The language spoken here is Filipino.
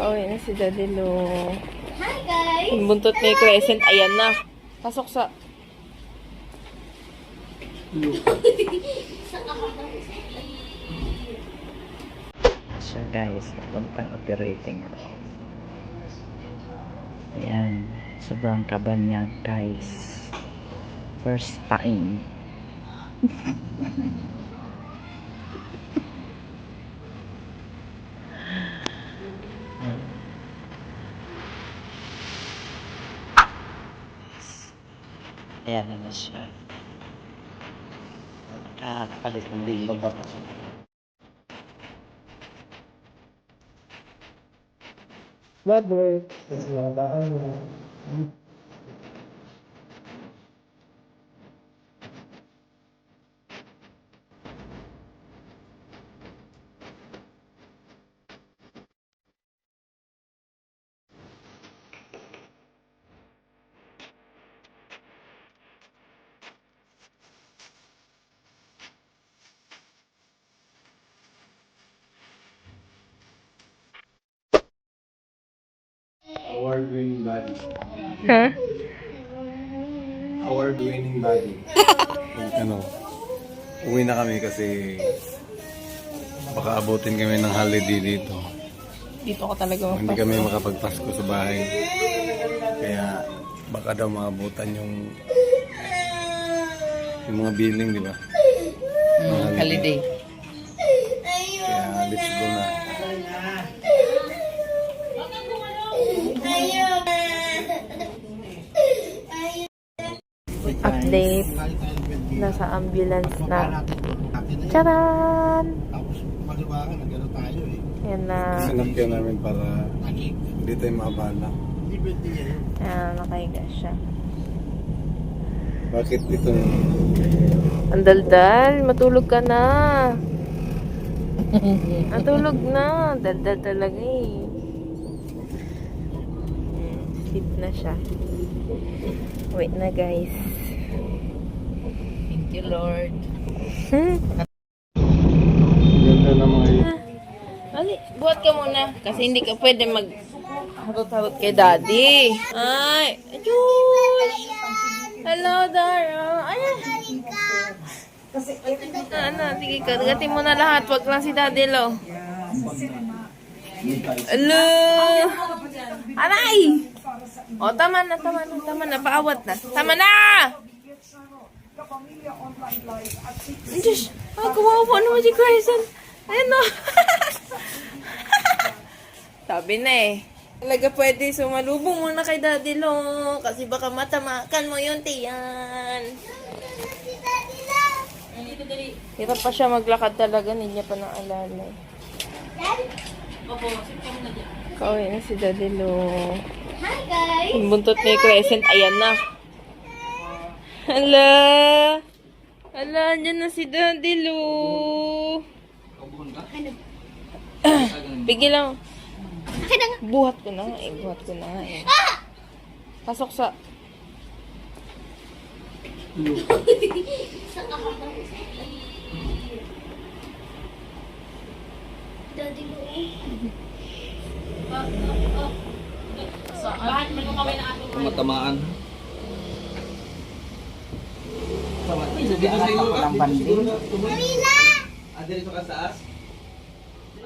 Pauwi na si Daddy Lo. Hi guys! Yung buntot ni Crescent, ayan na. Pasok sa... So guys, papuntang operating room. Ayan, sobrang kaba niya guys. First time. Ayan na siya. Nakakapalit ng linggo ba pa siya? Mother, award-winning body. Ha? Award-winning body. Uwi na kami kasi baka abutin kami ng holiday dito. Dito ko talaga Hindi kami makapagpasko sa bahay. Kaya baka daw maabutan yung mga billing, di ba? holiday. Kaya let's go na. Update. Nasa ambulance na. Charan! Tapos maliwanag, nagano tayo eh. Yan na. Sinapyan namin para hindi tayo maabala. Hindi pwede yan. Ayan, nakahiga siya. Bakit ito? Ang daldal, matulog ka na. Matulog na. Daldal talaga eh. Sleep na siya. Wait na guys. Thank you Lord. Ganda na mga Ali, buhat ka muna. Kasi hindi ka pwede mag harot-harot kay Daddy. Ay, Josh! Hello, Dara. Ay, ano, sige ka. Gatin mo na lahat. Wag lang si Daddy, lo. Hello! Aray! O, tama na. Paawat na. Tama na! Diyos! Ay, kumawa naman si Crescent. Ano? Sabi na eh. Talaga pwede sumalubong muna kay Daddy Lo. Kasi baka matamakan mo yung tiyan. Hirap pa siya maglakad talaga. Hindi niya pa naalala. Kauwi na si Daddy Lo. Hi guys! Yung buntot ni Crescent, ayan na. Hala! Hala, andyan na si Daddy Lo. Pigil lang. Buhat ko na nga eh. Pasok sa... Daddy mo. Matamaan. Sabi ko sa iyo, Marina! Dito ka sa as?